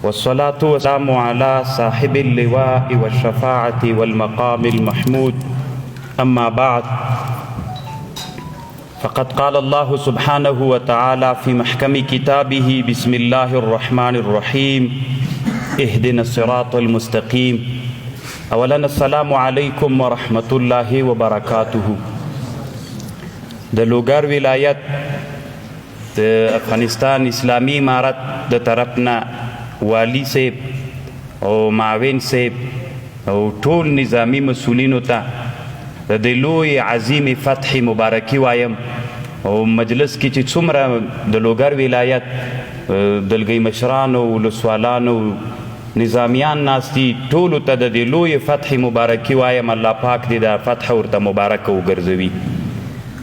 والصلاة والسلام على صاحب اللواء والشفاعة والمقام المحمود أما بعد فقد قال الله سبحانه وتعالى في محكم كتابه بسم الله الرحمن الرحيم اهدنا الصراط المستقيم. اولا السلام علیکم ورحمة الله وبرکاته. د لوګر ولایت د افغانستان اسلامی امارت د طرفنا والی صاحب او معاون صاحب او ټول نظامی مسؤلینو ته د دې لوی عظیم فتح مبارکي وایم او مجلس کې چې څومره د لوګر ولایت دلګي مشرانو ولسوالانو نظامیان ناستی ټولو ته د دې لوی فتح مبارکي وایم. الله پاک دې دا فتح ورته مبارکه وګرځوي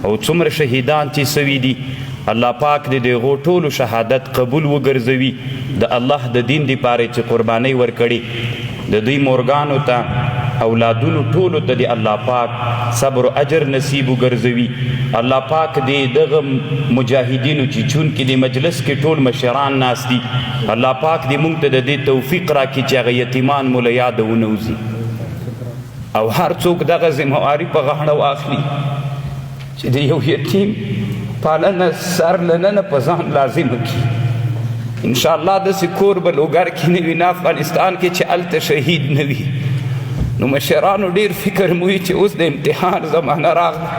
او څومره شهیدان چې سوي دي الله پاک دې د هغو ټولو شهادت قبول وګرځوي. د الله د دین دپاره چې قربانۍ ورکړي د دوی مورګانو ته اولادونو ټولو ته د الله پاک صبر و اجر نصیب وګرځوي. الله پاک دې دغه مجاهدینو چې چونکې د مجلس کې ټول مشران ناست دي الله پاک دې موږ ته د دې توفیق راکړي چې هغه یتیمان مو له یاده ونوځي او هر څوک دغه ذمهواري په غاړه واخلي چې د یو یتیم پالنه سر له ننه په ځان لازمه کړي. انشاءالله داسې کور به لوګر کې نه وي نه افغانستان کې چې هلته شهید نه وي. نو مشرانو ډېر فکر مو وي چې اوس د امتحان زمانه راغله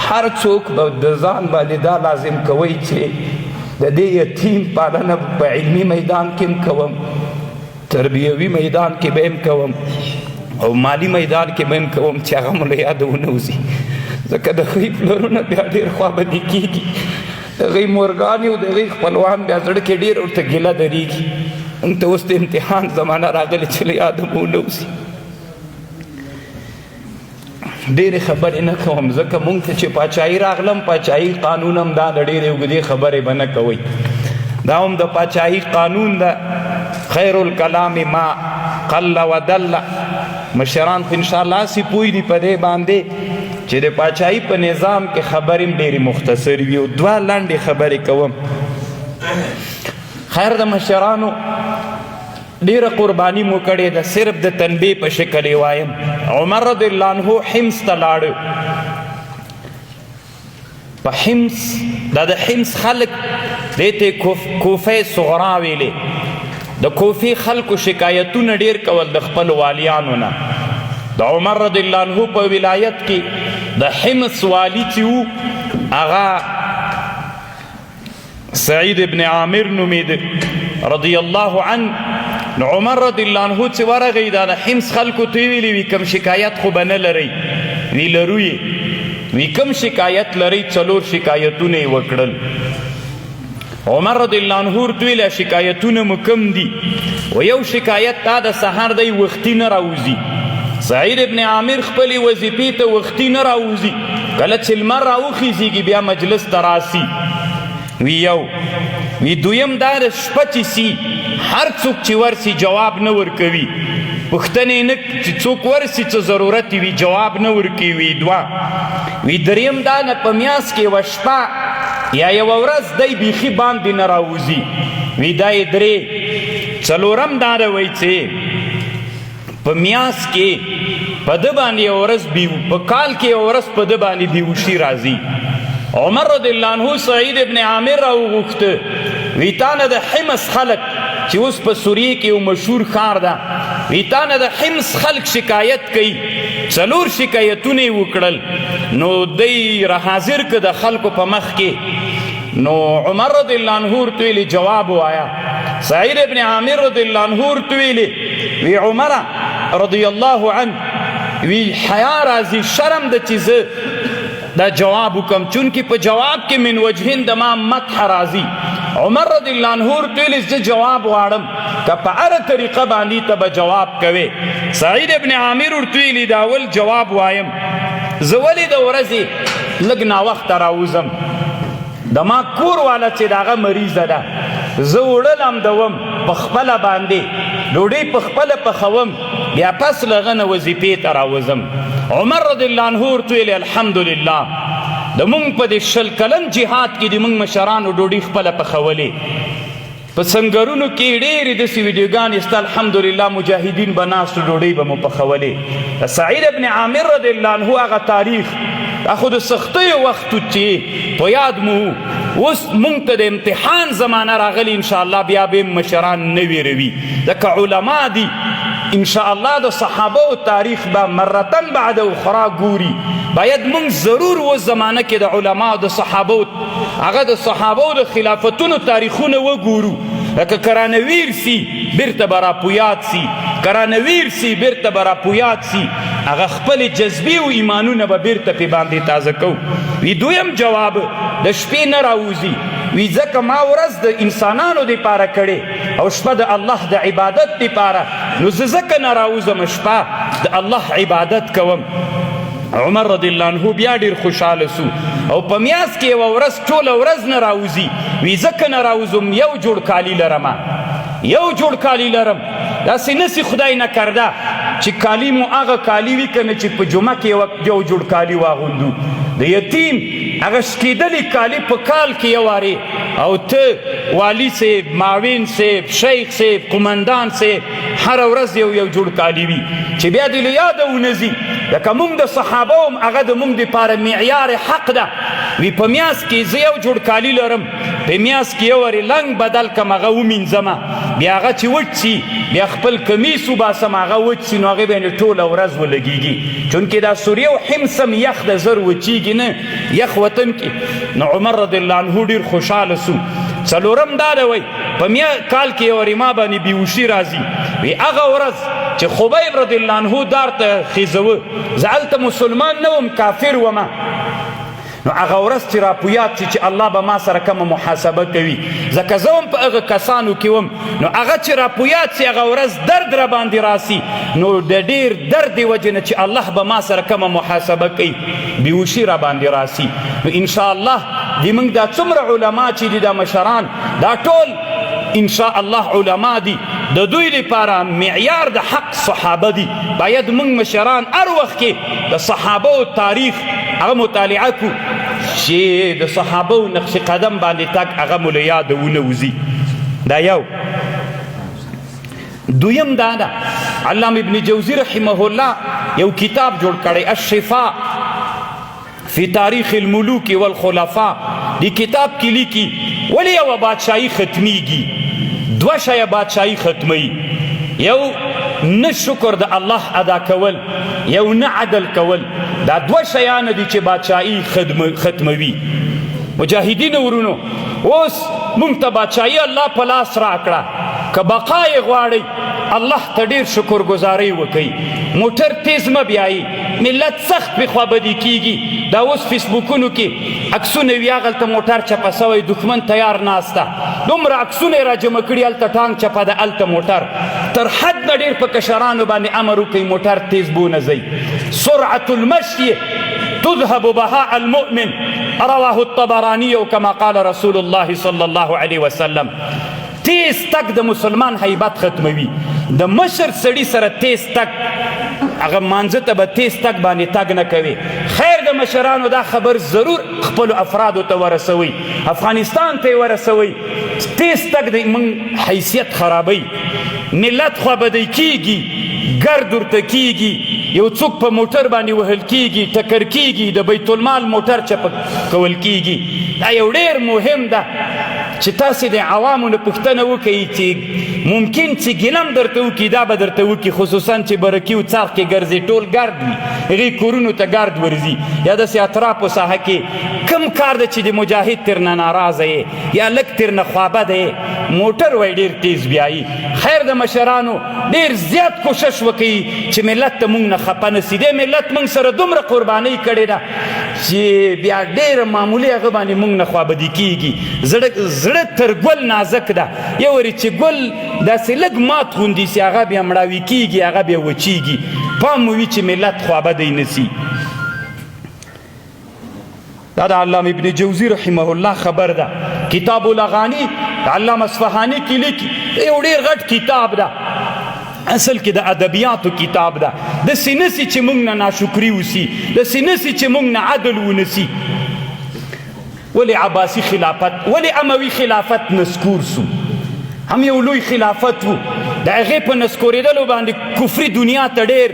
هر څوک به د ځان باندې دا لازم کوئ چې د دې یتیم پالنه په علمي میدان کې هم کوم، تربیوي میدان کې به هم کوم او مالی میدان کې به هم کوم چې هغه مو له یاده ونه وځي. ځکه د هغوی پلرونه بیا ډېر خوابدي کېږي، د هغوی مورګانې او د هغوی خپلوان بیا زړه کې ډېر ورته ګیله درېږي. موږ ته اوس د امتحان زمانه راغلې چې له یاده مو ونه وځي. ډېرې خبرې نه کوم ځکه موږ ته چې پاچاهي راغلم پاچاهي قانون هم دا د ډېرې اوږدې خبرې به نه کوئ. دا هم د پاچاهي قانون ده خیر الکلام ما قل ودل. مشران خو انشاءالله هسې پوه دي په دې باندې چې د پاچاهي په نظام کې خبرې هم ډېرې مختصر وي او دوه لنډې خبرې کوم. خیر د مشرانو ډیره قرباني مو کړې ده، صرف د تنبیه په شکل یې وایم. عمر رضی الله عنه حمص ته لاړه. په حمص دا د حمص خلک دې ته کوفه صغرا ویلې. د کوفې خلکو شکایتونه ډیر کول د خپلو والیانو نه. د عمر رضی الله عنه په ولایت کې د حمص والی چې و هغه سعید ابن عامر نومېده رضی الله عنه. نو عمر رضی الله عنه چې ورغی دا د حمص خلکو ته یې ویلي وي کوم شکایت خو به نه لرئ؟ وی لرو یې. وی کوم شکایت لرئ؟ 4 شکایتونه یې وکړل. عمر رضی الله عنه ورته ویل شکایتونه مو کوم دي؟ و یو شکایت دا د سهار دی وختي نه راوځي. سعید ابن عامر خپلې وظیفې ته وختي نه راوځي، کله چې لمر راوخیږي بیا مجلس ته راسي. وی یو. وی دویم دا د شپه چې سي هر څوک چې ورسي جواب نه ورکوي، پوښتنې نه چې څوک ورسي څه ضرورت وي جواب نه ورکوي. وی دوه. وی دریم دا نه په میاس کې یوه شپه یا یوه ورځ دی بیخي باندې نه راوځي. وی دا یې 3. څلورم دا ده وایي چې په میاس کې په ده باندې یوه ورځ په کال کې یوه ورځ په ده باندې بیهوشي راځي. عمر رضی الله عنه سعید ابن عامر راوغوښته. وی تا نه د حمص خلک چې اوس په سوریې کې یو مشهور ښار ده، وی تا نه د حمص خلک شکایت کوي. 4 شکایتونه یې وکړل. نو دی راحاضر که د خلکو په مخ کې. نو عمر رضی الله عنه ورته ویلې جواب ووایه. سعید ابن عامر رضی الله عنه ورته ویلې وی عمره رضی الله عنه وی حیا راځي شرم ده چې زه دا جواب وکم چونکې په جواب کې من وجهین د ما مدح راځي. عمر رضی الله عنه ورته ویلې زه جواب غواړم که په هره طریقه باندې ته به جواب کوې. سعید ابن عامر ورته ویلې د اول جواب وایم زه ولې د ورځې لږ ناوخته راوځم، د ما کور والا چې د هغه مریضه ده زه اوړه لمدوم په خپله باندې ډوډۍ په خپله پخوم بیا پس له هغه نه وظیفې ته راوځم. عمر رضی الله عنه ورته ویلې الحمدلله د مونږ په دې 20 کلن جهاد کې د مونږ مشرانو ډوډۍ خپله پخولې، په سنګرونو کې ډېرې داسې ویډیوګانې سته الحمدلله مجاهدین به ناستو ډوډۍ به مو پخولې سعید ابن عامر رضی الله عنه هغه تاریخ دا خو د سختیو وخت چې په یاد مو اوس مونږ ته د امتحان زمانه راغلی انشاءالله بیا به مشران نه ویروي ځکه علما دي انشاءالله د صحابه تاریخ به مرتن بعد اخرى ګوري باید مونږ ضرور و زمانه کې د علما د صحابه هغه د صحابه د خلافتونو تاریخونه وګورو لکه کرانویر سی بیرته به راپویاد سی کرانویر سی بیرته به راپویاد سی هغه خپل جذبې او ایمانونه به بیرته پې باندې تازه کوو وی دویم جواب د شپې نه راوځي وی ځکه ما ورځ د انسانانو دپاره کړې او شپه د الله د عبادت دپاره نو زه ځکه نه راوځم شپه د الله عبادت کوم عمر رضی الله عنه بیا ډېر خوشحاله سو او په میاس کې یوه ورځ ټوله ورځ نه راوځي وی ځکه نه راوځم یو جوړ کالي لرمه یو جوړ کالي لرم داسې نسي خدای نه کرده چې کالي مو هغه کالي وي که نه چې په جمعه کې یو جوړ کالي واغوندو د یتیم هغه شکېدلي کالي په کال کې یو وارې او ته والي صاحب معاون صاحب شیخ صاحب قمندان صاحب هره ورځ یو جوړ کالي وي چې بیا دې له یاده ونځي لکه مونږ د صحابه هم هغه د مونږ دپاره معیار حق ده وی په میاس کې زه یو جوړ کالي لرم په میاس کې یو وارې لنګ بدل کم هغه ومینځمه بیا هغه چې وچ سي بیا خپل کمیس وباسم هغه وچ سي نو هغې به یې ټوله ورځ ولګېږي چونکې دا سوریه او حمص هم یخ د زر وچېږي نه یخ وطن کې نو عمر رضی الله عنه ډېر خوشحاله سو څلورم دا ده وی په کال کې یو وارې ما باندې بیهوشي راځي وی هغه ورځ چې خبیب رضی الله عنه دار ته خیزوه زه هلته مسلمان نه وم کافر ومه نو هغه ورځ چې راپویاد شي چې الله به ما سره کومه محاسبه کوي ځکه زه هم په هغه کسانو کې وم نو هغه چې راپویاد شي هغه ورځ درد را باندې راسي نو د ډېر درد د وجې نه چې الله به ما سره کومه محاسبه کوي بیهوشي را باندې راسي نو انشاءالله زموږ دا څومره علما چې دي دا مشران دا ټول انشاءالله علما دي د دوی لپاره معیار د حق صحابه دي باید موږ مشران هر وخت کې د صحابه و تاریخ هغه مطالعه کو چې د صحابه و نقش قدم باندې تک هغه مو له یاده ونه وځي دا یو دویم دا ده علامه ابن جوزی رحمه الله یو کتاب جوړ کړی الشفاء فی تاریخ الملوک والخلفاء دی کتاب کې لیکي ولې یوه بادشاهي ختمیږي دوه شیه بادشاهي ختموي یو نه شکر د الله ادا کول یو نه عدل کول دا دوه شیانه دي چې بادشاهي ختموي مجاهدینو ورونو اوس مونږ ته بادشاهي الله په لاس راکړه که بقا یې غواړئ الله ته ډېر شکر ګزارۍ وکئ موټر تیز مه بیایي ملت سخت پې خوابدي کیږي دا اوس فیسبوکونو کې عکسونه وي هغلته موټر چپه سوی دښمن تیار ناسته دومره عکسونه یې را جمع کړي هلته ټانک چپه ده هلته موټر تر حد نه ډېر په کشرانو باندې امر وکئ موټر تیز بونه ځئ سرعة المشي تذهب بهاء المؤمن رواه الطبراني كما قال رسول الله صلى الله عليه وسلم تیز تک د مسلمان حیبت ختموي د مشر سړي سره تیز تک هغه مانځه ته به تیز تک باندې تګ نه کوي خیر د مشرانو دا خبر ضرور خپلو افرادو ته ورسوئ افغانستان ته یې ورسوئ تیز تک د موږ حیثیت خرابوي ملت خوابدی کیږي ګرد ورته کیږي یو څوک په موټر باندې وهل کیږي ټکر کیږي د بیت المال موټر چپه کول کیږي دا یو ډېر مهم ده چې تاسې د عوامو نه پوښتنه وکئ چې ممکن چې ګیلم درته وکړي دا به درته وکړي خصوصا چې برکي و څاغ کې ګرځي ټول ګرد وي هغې کورونو ته ګرد ورځي یا داسې اطرافو ساحه کې کم کار ده چې د مجاهد تر نه ناراضه یې یا لږ تر نه خوابه ده موټر وی ډېر تیز بیایي خیر د مشرانو ډېر زیات کوشش وکړي چې ملت ته مونږ نه خفه نه سي دی ملت مونږ سره دومره قربانۍ کړې ده چې بیا ډېره معمولي هغه باندې مونږ نه خوابدي کېږي زړه تر ګل نازک ده یو وارې چې ګل داسې لږ مات غوندي سي هغه بیا مړاوي کېږي هغه بیا وچېږي پام مو وي چې ملت خوابدی نه سي دا د علامه ابن جوزی رحمه الله خبر ده کتاب الاغانی علامه اصفهانی کې لیکي یو ډېر غټ کتاب ده اصل کې د ادبیاتو کتاب ده داسې نسي چې موږ نه ناشکري وسي داسې نسي چې موږ نه عدل ونسي ولې عباسي خلافت ولې اموي خلافت نسکور سو هم یو لوی خلافت و د هغې په نسکورېدلو باندې کفري دنیا ته ډېر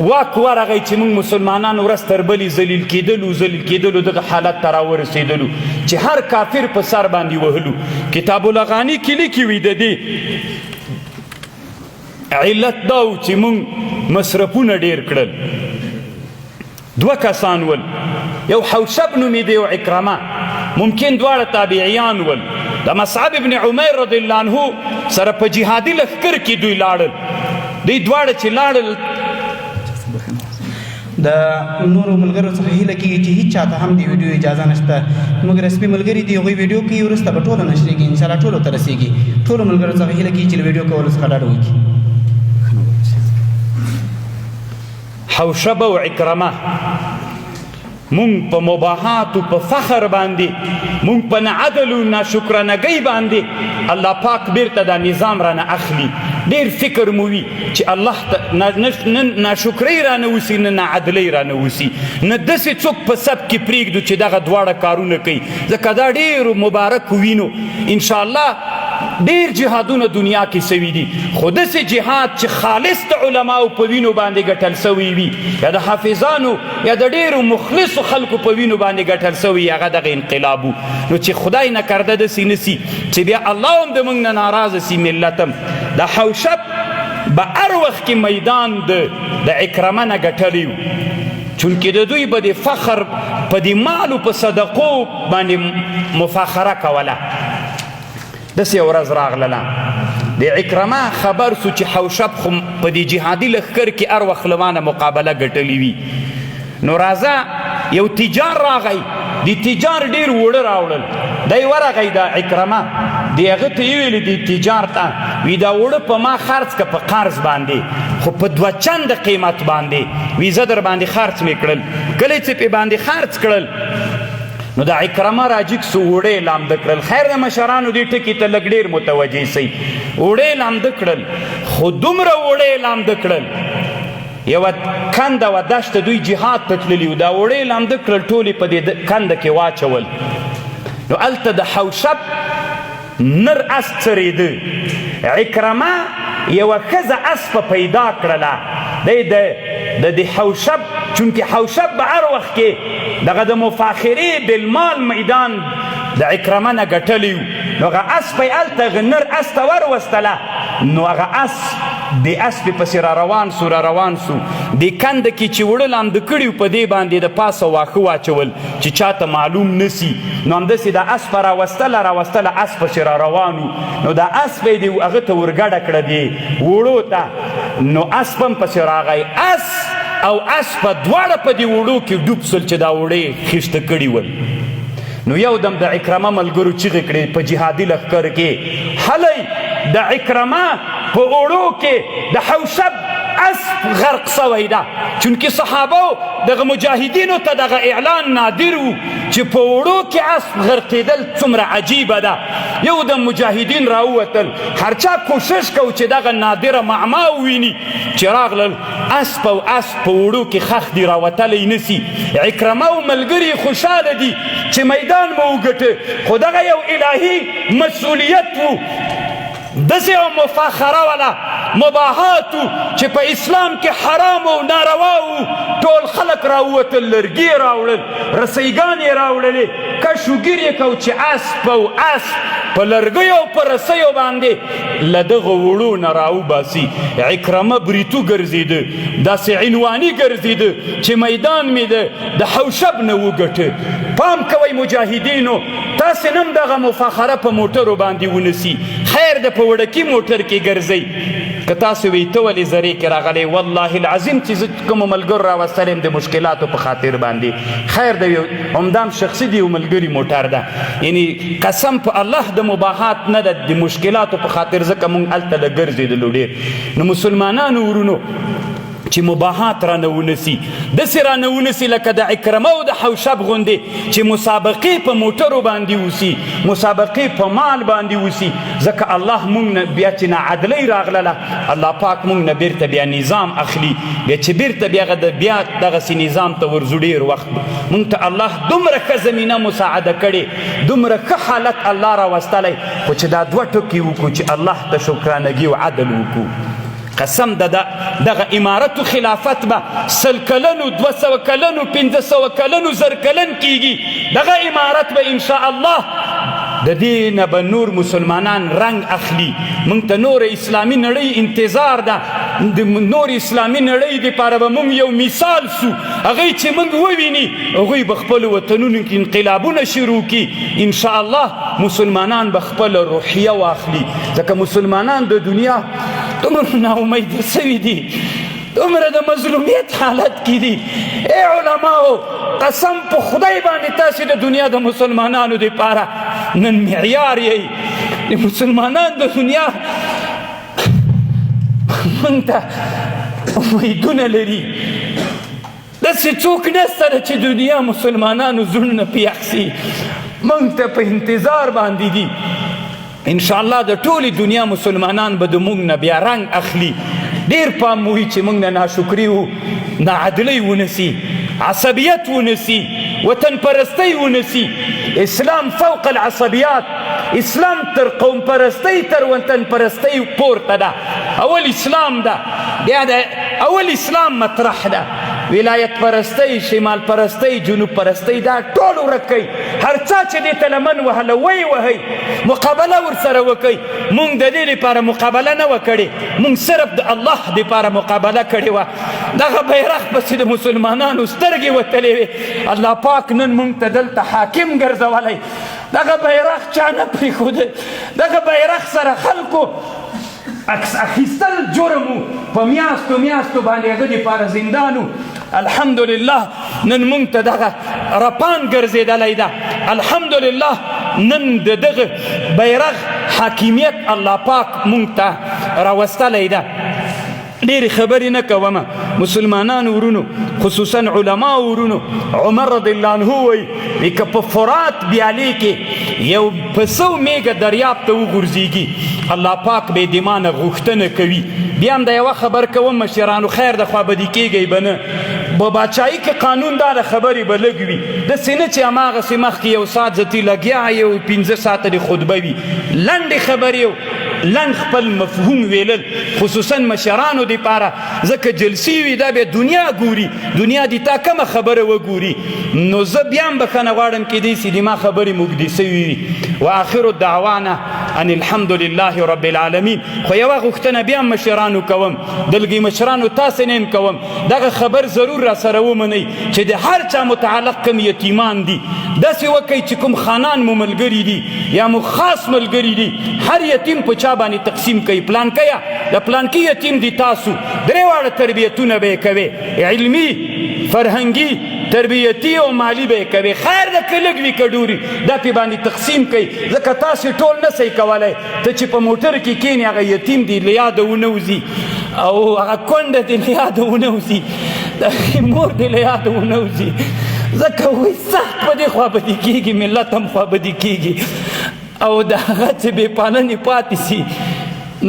واک ورغی چې موږ مسلمانان ورځ تر بلې ذلیل کېدلو دغه حالت ته راورسېدلو چې هر کافر په سر باندې وهلو. کتاب الاغاني کې لیکي وي د دې علت دا و چې موږ مصرفونه ډېر کړل. 2 کسان ول، یو حوشب نومېده یو عکرمه، ممکن دواړه تابعیان ول. د مصعب ابن عمیر رضی الله عنه سره په جهادي لښکر کې دوی لاړل. دوی دواړه چې لاړل د نورو ملګرو څخه هیله کېږي چې هیڅ چاته هم د ویډیو اجازه نشته، موږ رسمي ملګري دي هغوی ویډیو کوي، وروسته به ټوله نشرېږي، انشاءالله ټولو ته رسېږي. ټولو ملګرو څخه هیله کېږي چې له ویډیو کولو څخه ډډه وکړي. حوشب او عکرمه مونږ په مباحاتو په فخر باندې، مونږ په نعدل و ناشکرانګۍ باندې الله پاک بیرته دا نظام رانه اخلي. ډېر فکر مو وي چې الله نه ناشکرۍ رانه وسي نه ناعدلۍ رانه وسي، نه داسې څوک په سب کې پرېږدو چې دغه دواړه کارونه کوي. ځکه دا ډېر مبارک وینو انشاءالله. ډېر جهادونه دنیا کې سوي دي، خو داسې جهاد چې خالص د علماو په وینو باندې ګټل سوی وي، یا د حافظانو یا د ډېرو مخلصو خلکو په وینو باندې ګټل سوی، هغه دغه انقلاب و. نو چې خدای نه کرده داسې نسي چې بیا الله هم د موږ نه ناراضه سي، ملت هم. د حوشب به هر وخت کې میدان د عکرمه نه ګټلی و، چونکې د دوی به د فخر په د مالو په صدقو باندې مفاخره کوله. داسې ورځ راغلله د عکرمه خبر سو چې حوشب خو په دې جهادي لښکر کې هر وخت له مانه مقابله ګټلې وي. نو راځه یو تجار راغی، د تجار ډېر وړه راوړل. دی ورغی د عکرمه، د هغه ته یې ویلې د تجار ته وي دا وړه په ما خرڅ که په قرض باندې، خو په 2 چنده قیمت باندې. وي زه در باندې خرڅ مې کړل. کله چې پې باندې خرڅ کړل نو د عکرمه راجګ سو وړې لامده کړل. خیر د مشرانو دې ټکي ته لږ ډېر متوجه سئ. وړې لامده کړل، خو دومره وړې لامده کړل، یوه کنده وه دشته، دوی جهاد ته تللي وو، دا وړې لامده کړل ټولې په دې کنده کې واچول. نو هلته د حوشب نر اس څرېده. عکرمه یوه ښځه اسپه پیدا کړله. دی د حوشب، چونکې حوشب به هر وخت کې دغه د مفاخرې بالمال میدان د عکرمه نه ګټلی و. نو هغه اسپه یې هلته هغه نر اس ته وروستله. نو هغه اس د اسپې پسې را روان سو د کنده کې چې وړه لامده کړي په دې باندې د پاسه واښه واچول چې چاته معلوم نسي. نو همداسې د اسپه راوستله اس پسې را روان و. نو د اسپه یې هغه ته ورګډه کړه دې وړو ته. نو اسپ هم پسې راغی. اس او اسپه دواړه په دې وړو کې ډوب سول چې دا وړې خیشته کړي ول. نو یو دم د عکرمه ملګرو چیغې کړې په جهادي لښکر کې، هلی د عکرمه په اوړو کې د حوشب اسب غرق سوی ده. چونکې صحابو دغه مجاهدینو ته دغه اعلان نادر و چې په اوړو کې اسب غرقېدل څومره عجیبه ده. یو د مجاهدین راووتل، هر چا کوشش کو چې دغه نادره معما وویني چې راغلل اسب او اسب په اوړو کې خښ دي راوتلی نسي. عکرمه او ملګري خوشحاله دي چې میدان مو وګټه، خو دغه یو الهي مسؤلیت و، داسې یو مفاخره وله مباحاتو چې په اسلام کې حرام او ناروا و. ټول خلک راووتل، لرګي یې راوړل، رسیګان یې راوړلې، کشوګیر یې کو چې اسب او اسب په لرګیو او په رسیو باندې له دغه وړو نه راوباسي. عکرمه بریتو ګرځېده، داسې عنواني ګرځېده چې میدان مې د حوشب نه وګټه. پام کوئ مجاهدینو، تاسې نم دغه مفاخره په موټرو باندې ونسي. خیر د په وړکي موټر کې ګرځئ. که تاسو وی ته ولې زرې کې راغلی، والله العظیم چې زه کومو ملګرو راوستلی یم د مشکلاتو په خاطر باندې. خیر د یو همدام شخصي د یو ملګري موټر ده، یعنی قسم په الله د مباحات نه ده، د مشکلاتو په خاطر ځکه مونږ هلته د ګرځېدلو ډېر. نو مسلمانانو ورونو چې مباحات رانه ونسي، داسې رانه ونسي لکه د عکرمه او د حوشب غوندې چې مسابقې په موټرو باندې وسي، مسابقې په مال باندې وسي. ځکه الله مونږ نه بیا چې ناعدلۍ راغلله، الله پاک مونږ نه بیرته بیا نظام اخلي. بیا چې بیرته بیا دغسې نظام ته ورځو ډېر وخت مونږ ته الله دومره ښه زمینه مساعده کړې، دومره ښه حالت الله راوستلی خو چې دا دوه ټکي وکړو چې الله ته شکرانګي او عدل وکړو قسم دغه امارت و خلافت به 100 کلنو 200 کلنو 500 کلنو 1000 کلن کیږي دغه امارت به ان شاء الله د دې نه به نور مسلمانان رنګ اخلي موږ ته نور اسلامي نړۍ انتظار ده د نور اسلامي نړۍ دپاره به موږ یو مثال سو هغوی چې موږ وویني هغوی به خپلو وطنونو کې انقلابونه شروع کړي انشاء الله مسلمانان به خپله روحیه واخلي ځکه مسلمانان د دنیا دومره ناامیده سوي دي دومره د مظلومیت حالت کې دي ای علماو قسم په خدای باندې تاسې د دنیا د مسلمانانو دپاره نن معیار یې د مسلمانانو د دنیا موږ ته امیدونه لري داسې څوک نشته ده چې دنیا مسلمانانو زړونه پې یخ سي موږ ته په انتظار باندې دي انشاءالله د ټولې دنیا مسلمانان به د موږ نه بیا رنګ اخلي ډېر پام وي چې موږ نه ناشکري و ناعدلۍ ونسي عصبیت ونسي وطن پرستی ونسي اسلام فوق العصبیات اسلام تر قوم پرستی تر وطن پرستی پورته ده اول اسلام ده بیا د اول اسلام مطرح ده ولایت پرستی شمال پرستی جنوب پرستی دا ټول ورک کوي هر چا چې دې ته لمن وهله وهئ مقابله ورسره وکئ موږ د دې لپاره مقابله نه وه کړې موږ صرف د الله دپاره مقابله کړې وه دغه بیرغ پسې د مسلمانانو سترګې وتلې وې الله پاک نن موږ ته دلته حاکم ګرځولی دغه بیرغ چا نه پرېښوده دغه بیرغ سره خلکو عکس اخیستل جرم و په میاشتو باندې هغه دپاره زندان و الحمدلله نن موږ ته دغه رپان ګرځېدلی ده الحمدلله نن د دغه بیرغ حاکمیت الله پاک موږ ته راوستلی ده ډېرې خبرې نه کومه مسلمانانو ورونو خصوصا علما ورونو عمر رضی الله عنه وایي که په فرات بیالې کې یو په 100 میږه دریاب ته وغورځېږي الله پاک به د ما نه غوښتنه کوي بیا هم د یوه خبر کوم مشرانو خیر د خوابدي کېږئ به نه په باچایي کې قانون دا د خبرې به لږ وي داسې نه چې هماغسې مخکې یو ساعت زتي لګیا یو 15 ساعته د خطبه وي لنډې خبرې لنډ خپل مفهوم ویلل خصوصا مشرانو دپاره ځکه جلسې وي دا بیا دنیا ګوري دنیا دې تا کومه خبره وګوري نو زه بیا هم بخښنه غواړم کیدای سي د ما خبرې مږدي سوي وي واخر الدعوانا ان الحمد لله رب العالمین خو یوه غوښتنه بیا هم مشرانو کوم دلګي مشرانو تاسې نه هم کوم دغه خبر ضرور را سره ومنئ چې د هر چا متعلق کوم یتیمان دي داسې وکئ چې کوم خانان مو ملګري دي یا مو خاص ملګري دي هر یتیم په چا باندې تقسیم کوي پلانکیه د پلانکي یتیم دي تاسو درې واړه تربیتونه به یې کوې علمي فرهنګي تربیتی او مالی به کوي خیر د کلګ وی کډوري دا په باندې تقسیم کوي ځکه تاسو ټول نه صحیح کولای ته چې په موټر کې کینی هغه یتیم دی لیاد ونوزي او هغه کونډه دی لیاد ونوزي د مور دی لیاد ونوزي ځکه وای سخت په دې خوا بدي کېږي ملت هم خوا بدي کېږي او د هغه چې بې پالنې پاتې سي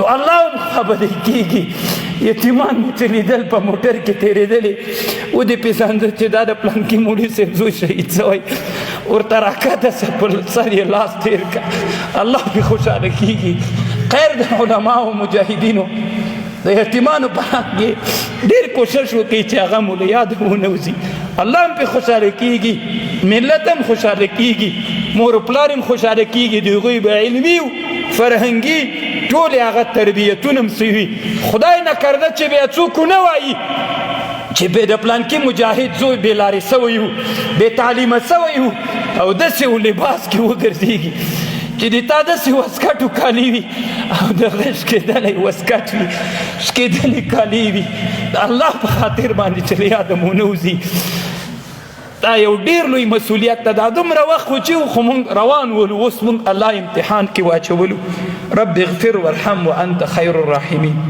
نو الله هم خوا بدي کېږي یتیمان مو چې لیدل په موټر کې تېرېدلې ودې پېژانده چې دا د پلانکي مولي صاحب زوی شهید شوی ورته راکښته سه پر سر یې لاس تېر کړه الله پرې خوشحاله کېږي خیر د علماو مجاهدینو د یتیمانو په حق کې ډېر کوشش وکړي چې هغه مو له یاده ونوځي الله هم پرې خوشحاله کېږي ملت هم خوشحاله کېږي مور و پلار هم خوشحاله کېږي د هغوی به علمي فرهنګي ټولې هغه تربیتونه هم سوي خدای نکرده چې بیا څوک ونه وایي چې بې د پلانکي مجاهد زوی بې لارې سوی و بې تعلیمه سوی و او داسې و لباس کې وګرځېږي چې د تا داسې وسکټو کالي وي او د هغه شکېدلی وسکټ وي شکېدلي کالي وي د الله په خاطر باندې چې له یاده مو نه وځي دا یو ډېر لوی مسؤلیت ده دا دومره وخت و چې خو مونږ روان ولو اوس مونږ الله امتحان کې واچولو رب اغفر وارحم وانت خیر الراحمین